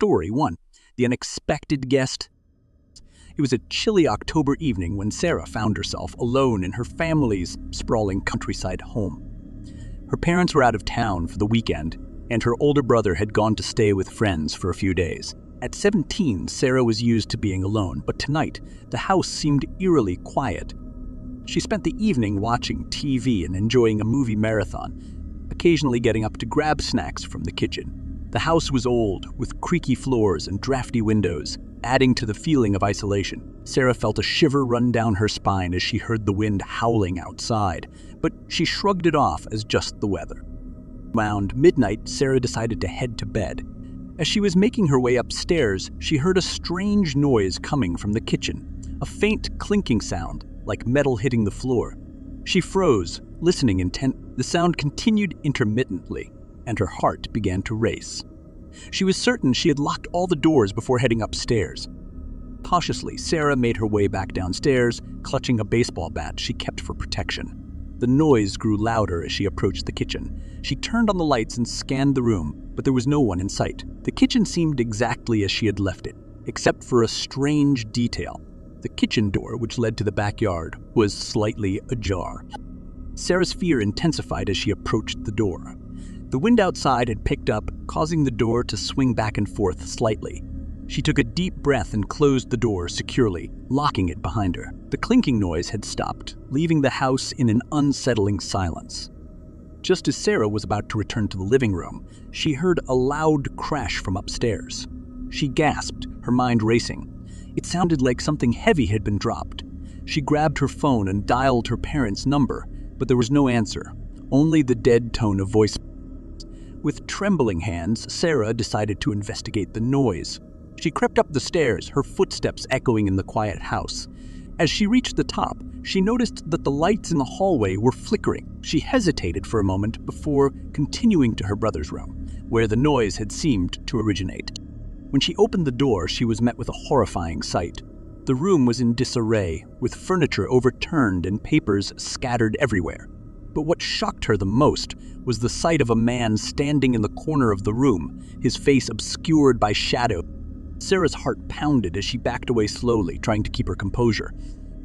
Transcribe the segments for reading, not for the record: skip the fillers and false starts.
Story 1. The Unexpected Guest. It was a chilly October evening when Sarah found herself alone in her family's sprawling countryside home. Her parents were out of town for the weekend, and her older brother had gone to stay with friends for a few days. At 17, Sarah was used to being alone, but tonight, the house seemed eerily quiet. She spent the evening watching TV and enjoying a movie marathon, occasionally getting up to grab snacks from the kitchen. The house was old, with creaky floors and drafty windows, adding to the feeling of isolation. Sarah felt a shiver run down her spine as she heard the wind howling outside, but she shrugged it off as just the weather. Around midnight, Sarah decided to head to bed. As she was making her way upstairs, she heard a strange noise coming from the kitchen, a faint clinking sound, like metal hitting the floor. She froze, listening intent. The sound continued intermittently, and her heart began to race. She was certain she had locked all the doors before heading upstairs. Cautiously, Sarah made her way back downstairs, clutching a baseball bat she kept for protection. The noise grew louder as she approached the kitchen. She turned on the lights and scanned the room, but there was no one in sight. The kitchen seemed exactly as she had left it, except for a strange detail. The kitchen door, which led to the backyard, was slightly ajar. Sarah's fear intensified as she approached the door. The wind outside had picked up, causing the door to swing back and forth slightly. She took a deep breath and closed the door securely, locking it behind her. The clinking noise had stopped, leaving the house in an unsettling silence. Just as Sarah was about to return to the living room, she heard a loud crash from upstairs. She gasped, her mind racing. It sounded like something heavy had been dropped. She grabbed her phone and dialed her parents' number, but there was no answer, only the dead tone of voice. With trembling hands, Sarah decided to investigate the noise. She crept up the stairs, her footsteps echoing in the quiet house. As she reached the top, she noticed that the lights in the hallway were flickering. She hesitated for a moment before continuing to her brother's room, where the noise had seemed to originate. When she opened the door, she was met with a horrifying sight. The room was in disarray, with furniture overturned and papers scattered everywhere. But what shocked her the most was the sight of a man standing in the corner of the room, his face obscured by shadow. Sarah's heart pounded as she backed away slowly, trying to keep her composure.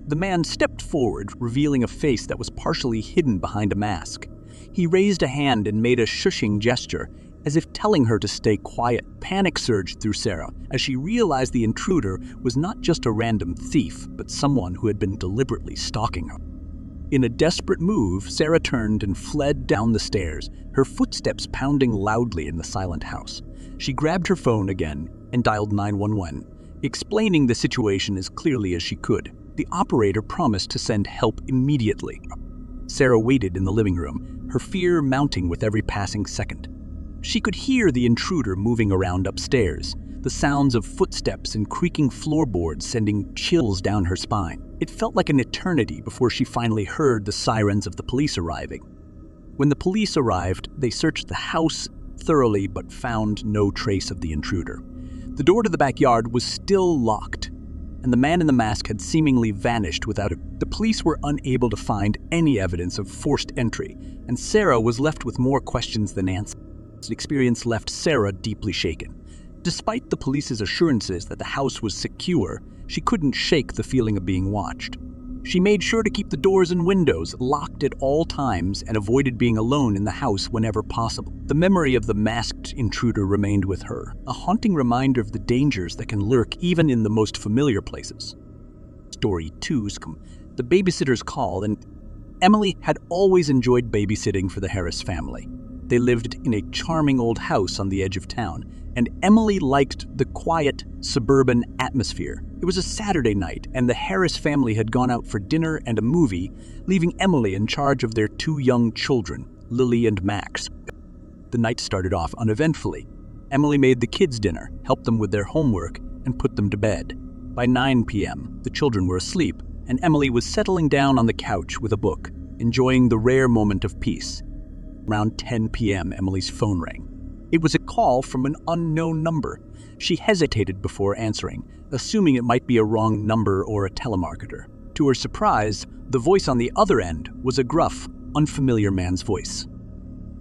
The man stepped forward, revealing a face that was partially hidden behind a mask. He raised a hand and made a shushing gesture, as if telling her to stay quiet. Panic surged through Sarah as she realized the intruder was not just a random thief, but someone who had been deliberately stalking her. In a desperate move, Sarah turned and fled down the stairs, her footsteps pounding loudly in the silent house. She grabbed her phone again and dialed 911, explaining the situation as clearly as she could. The operator promised to send help immediately. Sarah waited in the living room, her fear mounting with every passing second. She could hear the intruder moving around upstairs, the sounds of footsteps and creaking floorboards sending chills down her spine. It felt like an eternity before she finally heard the sirens of the police arriving. When the police arrived, they searched the house thoroughly but found no trace of the intruder. The door to the backyard was still locked, and the man in the mask had seemingly vanished without it. The police were unable to find any evidence of forced entry, and Sarah was left with more questions than answers. The experience left Sarah deeply shaken. Despite the police's assurances that the house was secure, she couldn't shake the feeling of being watched. She made sure to keep the doors and windows locked at all times and avoided being alone in the house whenever possible. The memory of the masked intruder remained with her, a haunting reminder of the dangers that can lurk even in the most familiar places. Story 2. The Babysitter's Call. And Emily had always enjoyed babysitting for the Harris family. They lived in a charming old house on the edge of town, and Emily liked the quiet, suburban atmosphere. It was a Saturday night, and the Harris family had gone out for dinner and a movie, leaving Emily in charge of their two young children, Lily and Max. The night started off uneventfully. Emily made the kids dinner, helped them with their homework, and put them to bed. By 9 p.m., the children were asleep, and Emily was settling down on the couch with a book, enjoying the rare moment of peace. Around 10 p.m., Emily's phone rang. It was a call from an unknown number. She hesitated before answering, assuming it might be a wrong number or a telemarketer. To her surprise, the voice on the other end was a gruff, unfamiliar man's voice.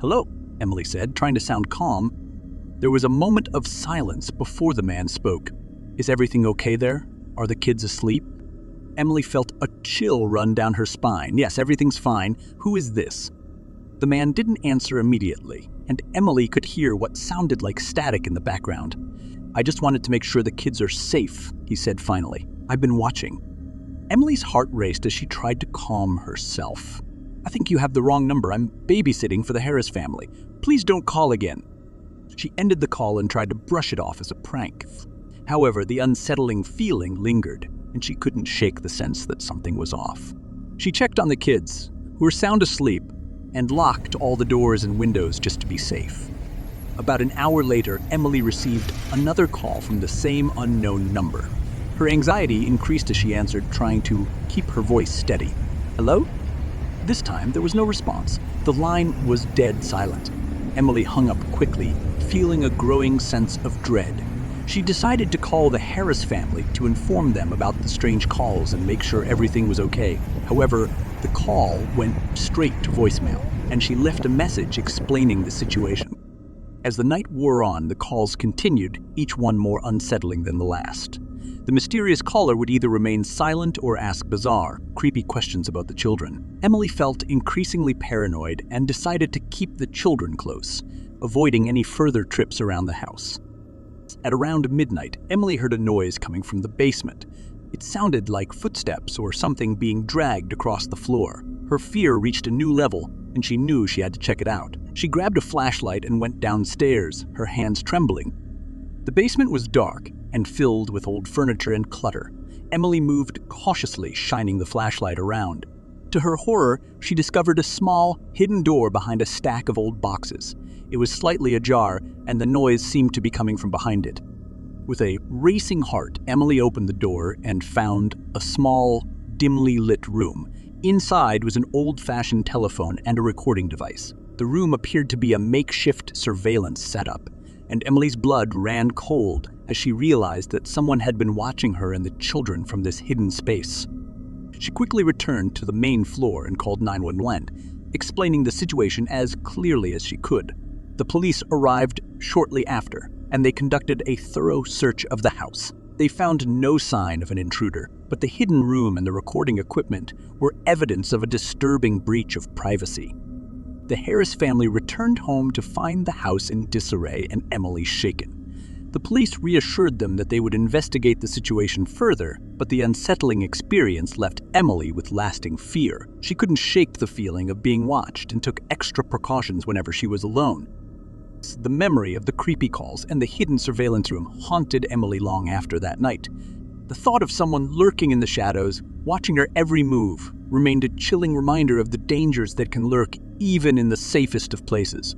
"Hello," Emily said, trying to sound calm. There was a moment of silence before the man spoke. "Is everything okay there? Are the kids asleep?" Emily felt a chill run down her spine. "Yes, everything's fine. Who is this?" The man didn't answer immediately, and Emily could hear what sounded like static in the background. "I just wanted to make sure the kids are safe," he said finally. "I've been watching." Emily's heart raced as she tried to calm herself. "I think you have the wrong number. I'm babysitting for the Harris family. Please don't call again." She ended the call and tried to brush it off as a prank. However, the unsettling feeling lingered, and she couldn't shake the sense that something was off. She checked on the kids, who were sound asleep, and locked all the doors and windows just to be safe. About an hour later, Emily received another call from the same unknown number. Her anxiety increased as she answered, trying to keep her voice steady. "Hello?" This time, there was no response. The line was dead silent. Emily hung up quickly, feeling a growing sense of dread. She decided to call the Harris family to inform them about the strange calls and make sure everything was okay. However, the call went straight to voicemail, and she left a message explaining the situation. As the night wore on, the calls continued, each one more unsettling than the last. The mysterious caller would either remain silent or ask bizarre, creepy questions about the children. Emily felt increasingly paranoid and decided to keep the children close, avoiding any further trips around the house. At around midnight, Emily heard a noise coming from the basement. It sounded like footsteps or something being dragged across the floor. Her fear reached a new level, and she knew she had to check it out. She grabbed a flashlight and went downstairs, her hands trembling. The basement was dark and filled with old furniture and clutter. Emily moved cautiously, shining the flashlight around. To her horror, she discovered a small, hidden door behind a stack of old boxes. It was slightly ajar, and the noise seemed to be coming from behind it. With a racing heart, Emily opened the door and found a small, dimly lit room. Inside was an old-fashioned telephone and a recording device. The room appeared to be a makeshift surveillance setup, and Emily's blood ran cold as she realized that someone had been watching her and the children from this hidden space. She quickly returned to the main floor and called 911, explaining the situation as clearly as she could. The police arrived shortly after, and they conducted a thorough search of the house. They found no sign of an intruder, but the hidden room and the recording equipment were evidence of a disturbing breach of privacy. The Harris family returned home to find the house in disarray and Emily shaken. The police reassured them that they would investigate the situation further, but the unsettling experience left Emily with lasting fear. She couldn't shake the feeling of being watched and took extra precautions whenever she was alone. The memory of the creepy calls and the hidden surveillance room haunted Emily long after that night. The thought of someone lurking in the shadows, watching her every move, remained a chilling reminder of the dangers that can lurk even in the safest of places.